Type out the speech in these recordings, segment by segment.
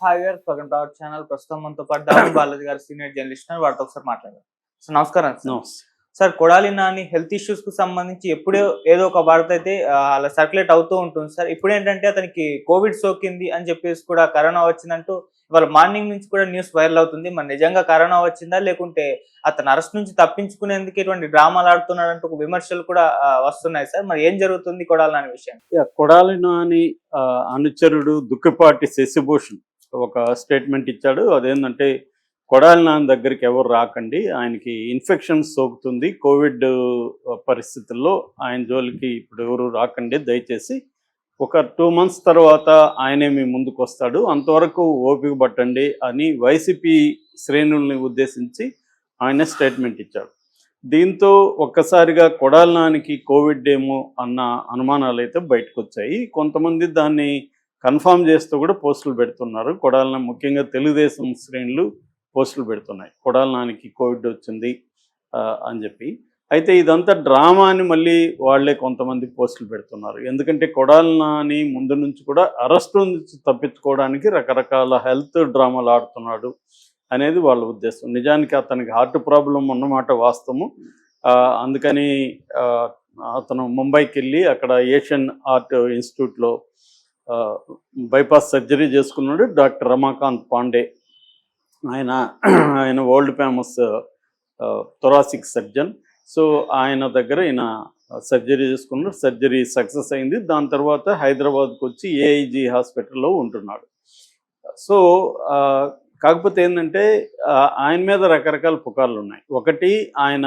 Hi గారు, welcome to our channel. ప్రస్తుతం మనతో పాటు దామన్ బాలాజీ గారు సీనియర్ జర్నలిస్ట్ ఉన్నారు. వారితో ఒకసారి మాట్లాడారు. సో నమస్కారం సార్. నమస్తే. Sir, Kodali Nani health issues కు సంబంధించి ఎప్పుడో ఏదో ఒక వార్త అయితే అలా సర్క్యులేట్ అవుతూ ఉంటుంది సార్. ఇప్పుడు ఏంటంటే అతనికి కోవిడ్ సోకింది అని చెప్పేసి కూడా కరోనా వచ్చిందంటూ ఇవాళ మార్నింగ్ నుంచి కూడా న్యూస్ వైరల్ అవుతుంది. మరి నిజంగా కరోనా వచ్చిందా, లేకుంటే అతను అరెస్ట్ నుంచి తప్పించుకునేందుకు ఇటువంటి డ్రామాలు ఆడుతున్నాడంటూ ఒక విమర్శలు కూడా వస్తున్నాయి సార్. మరి ఏం జరుగుతుంది కొడాలి నాని విషయం? కొడాలి నాని అనుచరుడు దుక్కిపాటి శశిభూషణ్ ఒక స్టేట్మెంట్ ఇచ్చాడు. అదేంటంటే కొడాలి నాని దగ్గరికి ఎవరు రాకండి, ఆయనకి ఇన్ఫెక్షన్ సోకుతుంది, కోవిడ్ పరిస్థితుల్లో ఆయన జోలికి ఇప్పుడు ఎవరు రాకండి, దయచేసి ఒక 2 months తర్వాత ఆయనే మీ ముందుకు వస్తాడు, అంతవరకు ఓపిక పట్టండి అని వైసీపీ శ్రేణుల్ని ఉద్దేశించి ఆయన స్టేట్మెంట్ ఇచ్చాడు. దీంతో ఒక్కసారిగా కొడాలి నానికి కోవిడ్ ఏమో అన్న అనుమానాలు అయితే బయటకు వచ్చాయి. కొంతమంది దాన్ని కన్ఫామ్ చేస్తూ కూడా పోస్టులు పెడుతున్నారు. కొడాలి ముఖ్యంగా తెలుగుదేశం శ్రేణులు పోస్టులు పెడుతున్నాయి, కొడాలి నానికి కోవిడ్ వచ్చింది అని చెప్పి. అయితే ఇదంతా డ్రామా అని మళ్ళీ వాళ్ళే కొంతమంది పోస్టులు పెడుతున్నారు. ఎందుకంటే కొడాలి నాని ముందు నుంచి కూడా అరెస్టు నుంచి తప్పించుకోవడానికి రకరకాల హెల్త్ డ్రామాలు ఆడుతున్నాడు అనేది వాళ్ళ ఉద్దేశం. నిజానికి అతనికి హార్ట్ ప్రాబ్లం ఉన్నమాట వాస్తవము. అందుకని అతను ముంబైకి వెళ్ళి అక్కడ ఏషియన్ ఆర్ట్ ఇన్స్టిట్యూట్లో బైపాస్ సర్జరీ చేసుకున్నాడు. డాక్టర్ రమాకాంత్ పాండే ఆయన world famous thoracic surgeon. So ఆయన దగ్గర ఈయన సర్జరీ చేసుకున్నాడు. సర్జరీ సక్సెస్ అయింది. దాని తర్వాత హైదరాబాద్కి వచ్చి ఏఐజీ హాస్పిటల్లో ఉంటున్నాడు. సో కాకపోతే ఏంటంటే ఆయన మీద రకరకాల పుకార్లు ఉన్నాయి. ఒకటి, ఆయన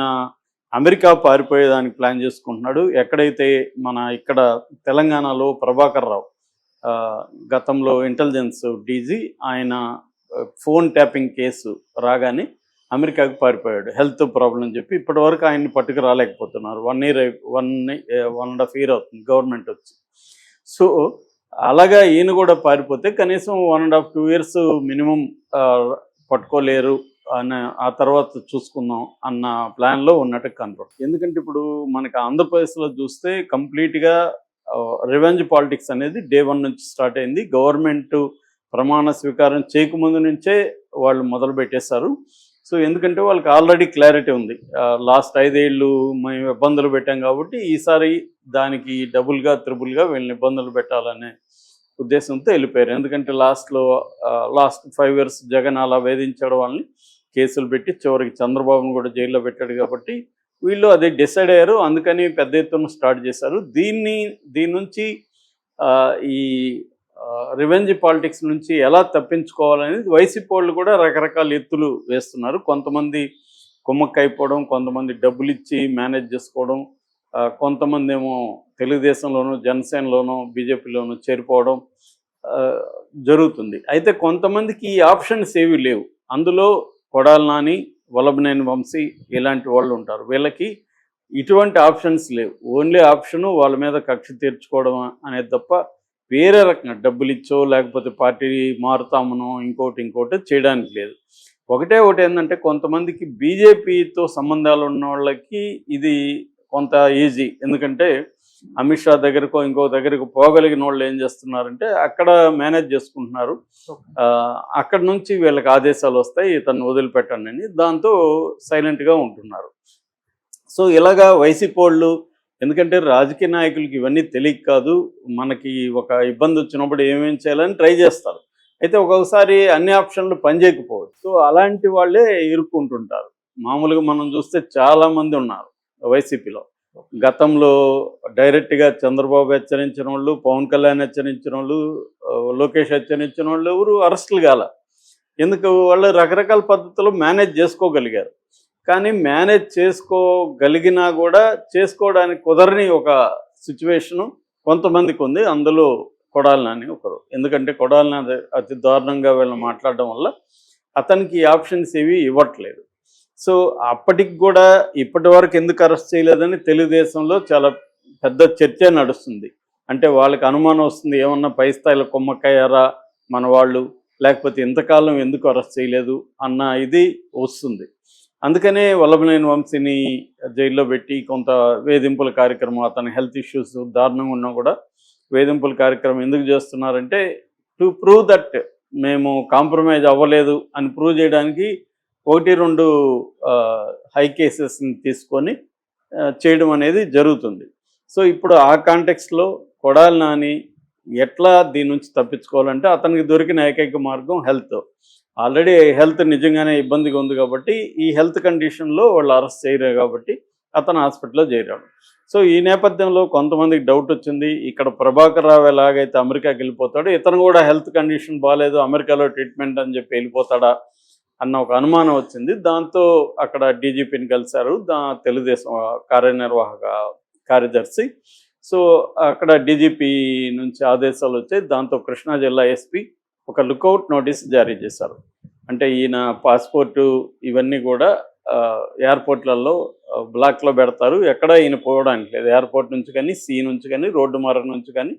అమెరికా పారిపోయేదానికి ప్లాన్ చేసుకుంటున్నాడు. ఎక్కడైతే ఇక్కడ తెలంగాణలో ప్రభాకర్ రావు గతంలో ఇంటెలిజెన్స్ డీజీ, ఆయన ఫోన్ ట్యాపింగ్ కేసు రాగానే అమెరికాకు పారిపోయాడు, హెల్త్ ప్రాబ్లం అని చెప్పి. ఇప్పటివరకు ఆయన్ని పట్టుకు రాలేకపోతున్నారు. 1.5 year అవుతుంది గవర్నమెంట్ వచ్చి. సో అలాగా ఈయన కూడా పారిపోతే కనీసం 1.5-2 years మినిమం పట్టుకోలేరు అని, ఆ తర్వాత చూసుకుందాం అన్న ప్లాన్లో ఉన్నట్టు కనపడుతుంది. ఎందుకంటే ఇప్పుడు మనకి ఆంధ్రప్రదేశ్లో చూస్తే కంప్లీట్గా రివెంజ్ పాలిటిక్స్ అనేది Day 1 నుంచి స్టార్ట్ అయింది. గవర్నమెంట్ ప్రమాణ స్వీకారం చేయకముందు నుంచే వాళ్ళు మొదలు పెట్టేశారు. సో ఎందుకంటే వాళ్ళకి ఆల్రెడీ క్లారిటీ ఉంది, లాస్ట్ 5 ఏళ్ళు మేము ఇబ్బందులు పెట్టాం కాబట్టి ఈసారి దానికి డబుల్గా త్రిబుల్గా వీళ్ళని ఇబ్బందులు పెట్టాలనే ఉద్దేశంతో వెళ్ళిపోయారు. ఎందుకంటే లాస్ట్ 5 years జగన్ అలా వేధించడం వాళ్ళని కేసులు పెట్టి చివరికి చంద్రబాబును కూడా జైల్లో పెట్టాడు కాబట్టి వీళ్ళు అది డిసైడ్ అయ్యారు. అందుకని పెద్ద ఎత్తున స్టార్ట్ చేశారు. దీని నుంచి ఈ రివెంజ్ పాలిటిక్స్ నుంచి ఎలా తప్పించుకోవాలనేది వైసీపీ వాళ్ళు కూడా రకరకాల ఎత్తులు వేస్తున్నారు. కొంతమంది కుమ్మక్కైపోవడం, కొంతమంది డబ్బులు ఇచ్చి మేనేజ్ చేసుకోవడం, కొంతమంది ఏమో తెలుగుదేశంలోనూ జనసేనలోనూ బీజేపీలోనూ చేరిపోవడం జరుగుతుంది. అయితే కొంతమందికి ఈ ఆప్షన్స్ ఏవి లేవు. అందులో కొడాలి నాని, వల్లభనేని వంశీ ఇలాంటి వాళ్ళు ఉంటారు. వీళ్ళకి ఇటువంటి ఆప్షన్స్ లేవు. ఓన్లీ ఆప్షను వాళ్ళ మీద కక్ష తీర్చుకోవడం అనేది తప్ప వేరే రకంగా డబ్బులు ఇచ్చో లేకపోతే పార్టీ మారుతామనో ఇంకోటి చేయడానికి లేదు. ఒకటి ఏంటంటే కొంతమందికి బీజేపీతో సంబంధాలు ఉన్న వాళ్ళకి ఇది కొంత ఈజీ. ఎందుకంటే అమిత్ షా దగ్గరకో ఇంకో దగ్గరకు పోగలిగిన వాళ్ళు ఏం చేస్తున్నారంటే అక్కడ మేనేజ్ చేసుకుంటున్నారు. అక్కడ నుంచి వీళ్ళకి ఆదేశాలు వస్తాయి, ఇతను వదిలిపెట్టండి అని. దాంతో సైలెంట్గా ఉంటున్నారు. సో ఇలాగా వైసీపీ వాళ్ళు, ఎందుకంటే రాజకీయ నాయకులకి ఇవన్నీ తెలియక కాదు, మనకి ఒక ఇబ్బంది వచ్చినప్పుడు ఏమేం చేయాలని ట్రై చేస్తారు. అయితే ఒక్కొక్కసారి అన్ని ఆప్షన్లు పనిచేయకపోవచ్చు. సో అలాంటి వాళ్ళే ఇరుక్కుంటుంటారు. మామూలుగా మనం చూస్తే చాలామంది ఉన్నారు వైసీపీలో. గతంలో డైరెక్ట్గా చంద్రబాబు హెచ్చరించిన వాళ్ళు, పవన్ కళ్యాణ్ హెచ్చరించిన వాళ్ళు, లోకేష్ హెచ్చరించిన వాళ్ళు ఎవరు అరెస్టులు కాల. ఎందుకు? వాళ్ళు రకరకాల పద్ధతుల్లో మేనేజ్ చేసుకోగలిగారు. కానీ మేనేజ్ చేసుకోగలిగినా కూడా చేసుకోవడానికి కుదరని ఒక సిచ్యువేషను కొంతమందికి ఉంది. అందులో కొడాలి నాని ఒకరు. ఎందుకంటే కొడాలి నాని అతి దారుణంగా వీళ్ళని మాట్లాడడం వల్ల అతనికి ఆప్షన్స్ ఏవి ఇవ్వట్లేదు. సో అప్పటికి కూడా ఇప్పటి వరకు ఎందుకు అరెస్ట్ చేయలేదని తెలుగుదేశంలో చాలా పెద్ద చర్చ నడుస్తుంది. అంటే వాళ్ళకి అనుమానం వస్తుంది, ఏమన్నా పై స్థాయిలో కొమ్మక్కయ్యారా మన వాళ్ళు, లేకపోతే ఇంతకాలం ఎందుకు అరెస్ట్ చేయలేదు అన్న ఇది వస్తుంది. అందుకనే వల్లభనేని వంశీని జైల్లో పెట్టి కొంత వేధింపుల కార్యక్రమం, అతని హెల్త్ ఇష్యూస్ దారుణంగా ఉన్నా కూడా వేధింపుల కార్యక్రమం ఎందుకు చేస్తున్నారంటే టు ప్రూవ్ దట్ మేము కాంప్రమైజ్ అవ్వలేదు అని ప్రూవ్ చేయడానికి 1-2 హై కేసెస్ని తీసుకొని చేయడం అనేది జరుగుతుంది. సో ఇప్పుడు ఆ కాంటెక్స్లో కొడాలి నాని ఎట్లా దీని నుంచి తప్పించుకోవాలంటే అతనికి దొరికిన ఏకైక మార్గం హెల్త్. ఆల్రెడీ హెల్త్ నిజంగానే ఇబ్బందిగా ఉంది కాబట్టి ఈ హెల్త్ కండిషన్లో వాళ్ళు అరెస్ట్ చేయరు కాబట్టి అతను హాస్పిటల్లో చేరాడు. సో ఈ నేపథ్యంలో కొంతమందికి డౌట్ వచ్చింది, ఇక్కడ ప్రభాకర్ రావు ఎలాగైతే అమెరికాకి వెళ్ళిపోతాడో ఇతను కూడా హెల్త్ కండిషన్ బాగాలేదు అమెరికాలో ట్రీట్మెంట్ అని చెప్పి వెళ్ళిపోతాడా అన్న ఒక అనుమానం వచ్చింది. దాంతో అక్కడ డీజీపీని కలిశారు, తెలుగుదేశం కార్యనిర్వాహక కార్యదర్శి. సో అక్కడ డీజీపీ నుంచి ఆదేశాలు వచ్చాయి. దాంతో కృష్ణా జిల్లా ఎస్పీ ఒక లుకౌట్ నోటీస్ జారీ చేశారు. అంటే ఈయన పాస్పోర్టు ఇవన్నీ కూడా ఎయిర్పోర్ట్లలో బ్లాక్లో పెడతారు, ఎక్కడ ఈయన పోవడానికి లేదు. ఎయిర్పోర్ట్ నుంచి కానీ, సీ నుంచి కానీ, రోడ్డు మార్గం నుంచి కానీ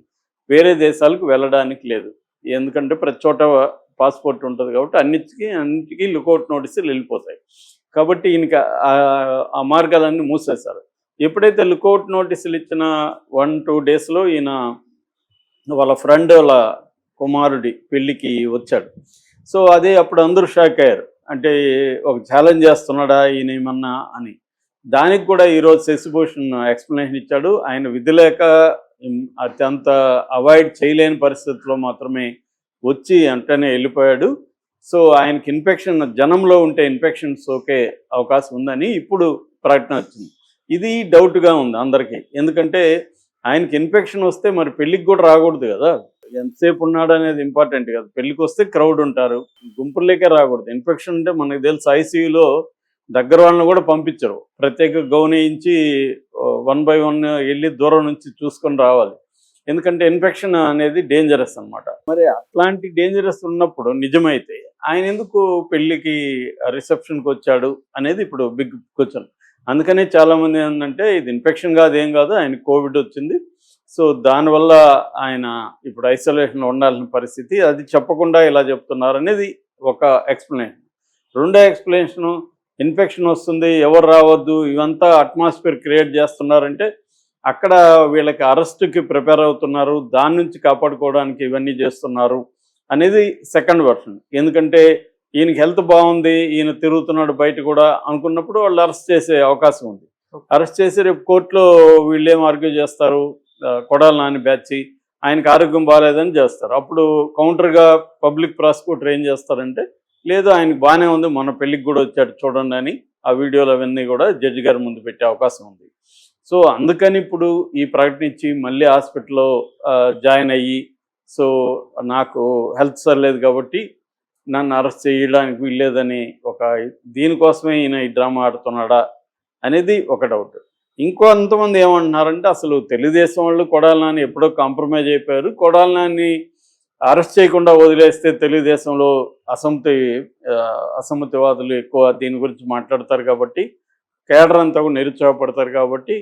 వేరే దేశాలకు వెళ్ళడానికి లేదు. ఎందుకంటే ప్రతి చోట పాస్పోర్ట్ ఉంటుంది కాబట్టి అన్నిటికీ లుకౌట్ నోటీసులు వెళ్ళిపోతాయి. కాబట్టి ఈయనకి ఆ మార్గాలన్నీ మూసేశారు. ఎప్పుడైతే లుకౌట్ నోటీసులు ఇచ్చిన 1-2 డేస్లో ఈయన వాళ్ళ ఫ్రెండ్ వాళ్ళ కుమారుడి పెళ్ళికి వచ్చాడు. సో అదే అప్పుడు అందరూ షాక్ అయ్యారు, అంటే ఒక ఛాలెంజ్ చేస్తున్నాడా ఈయన ఏమన్నా అని. దానికి కూడా ఈరోజు శశిభూషణ్ ఎక్స్ప్లెనేషన్ ఇచ్చాడు. ఆయన విధి లేక అత్యంత అవాయిడ్ చేయలేని పరిస్థితుల్లో మాత్రమే వచ్చి వెంటనే వెళ్ళిపోయాడు. సో ఆయనకి ఇన్ఫెక్షన్ జనంలో ఉంటే ఇన్ఫెక్షన్ సోకే అవకాశం ఉందని ఇప్పుడు ప్రకటన వచ్చింది. ఇది డౌట్గా ఉంది అందరికీ, ఎందుకంటే ఆయనకి ఇన్ఫెక్షన్ వస్తే మరి పెళ్ళికి కూడా రాకూడదు కదా, ఎంతసేపు ఉన్నాడు అనేది ఇంపార్టెంట్ కదా. పెళ్ళికి వస్తే క్రౌడ్ ఉంటారు, గుంపుల్లోకే రాకూడదు. ఇన్ఫెక్షన్ ఉంటే మనకు తెలుసు ఐసీయూలో దగ్గర వాళ్ళని కూడా పంపించరు, ప్రత్యేక గౌన్ వేయించి 1 by 1 వెళ్ళి దూరం నుంచి చూసుకొని రావాలి. ఎందుకంటే ఇన్ఫెక్షన్ అనేది డేంజరస్ అన్నమాట. మరి అట్లాంటి డేంజరస్ ఉన్నప్పుడు నిజమైతే ఆయన ఎందుకు పెళ్ళికి రిసెప్షన్కి వచ్చాడు అనేది ఇప్పుడు బిగ్ క్వశ్చన్. అందుకనే చాలామంది ఏంటంటే ఇది ఇన్ఫెక్షన్ కాదు, ఏం కాదు, ఆయన కోవిడ్ వచ్చింది, సో దానివల్ల ఆయన ఇప్పుడు ఐసోలేషన్లో ఉండాల్సిన పరిస్థితి, అది చెప్పకుండా ఇలా చెప్తున్నారు అనేది ఒక ఎక్స్ప్లెనేషన్. రెండో ఎక్స్ప్లెనేషను ఇన్ఫెక్షన్ వస్తుంది ఎవరు రావద్దు ఇవంతా అట్మాస్ఫియర్ క్రియేట్ చేస్తున్నారంటే అక్కడ వీళ్ళకి అరెస్ట్కి ప్రిపేర్ అవుతున్నారు, దాని నుంచి కాపాడుకోవడానికి ఇవన్నీ చేస్తున్నారు అనేది సెకండ్ వర్షన్. ఎందుకంటే ఈయనకి హెల్త్ బాగుంది, ఈయన తిరుగుతున్నాడు బయట కూడా అనుకున్నప్పుడు వాళ్ళు అరెస్ట్ చేసే అవకాశం ఉంది. అరెస్ట్ చేసి రేపు కోర్టులో వీళ్ళేం ఆర్గ్యూ చేస్తారు, కొడాలి నాని బ్యాచ్ ఆయనకి ఆరోగ్యం బాగాలేదని చేస్తారు. అప్పుడు కౌంటర్గా పబ్లిక్ ప్రాసిక్యూటర్ ఏం చేస్తారంటే లేదు ఆయనకు బాగానే ఉంది, మన పెళ్ళికి కూడా వచ్చాడు చూడండి అని ఆ వీడియోలు అవన్నీ కూడా జడ్జి గారి ముందు పెట్టే అవకాశం ఉంది. సో అందుకని ఇప్పుడు ఈ ప్రకటించి మళ్ళీ హాస్పిటల్లో జాయిన్ అయ్యి, సో నాకు హెల్త్ సరిలేదు కాబట్టి నన్ను అరెస్ట్ చేయడానికి వీల్లేదని ఒక దీనికోసమే ఈయన ఈ డ్రామా ఆడుతున్నాడా అనేది ఒక డౌట్. ఇంకొంతమంది ఏమంటున్నారంటే అసలు తెలుగుదేశం వాళ్ళు కొడాలి నాని ఎప్పుడో కాంప్రమైజ్ అయిపోయారు, కొడాలి నాని అరెస్ట్ చేయకుండా వదిలేస్తే తెలుగుదేశంలో అసమ్మతివాదులు ఎక్కువ దీని గురించి మాట్లాడతారు కాబట్టి కేడర్ అంతా కూడా నిరుత్సాహపడతారు కాబట్టి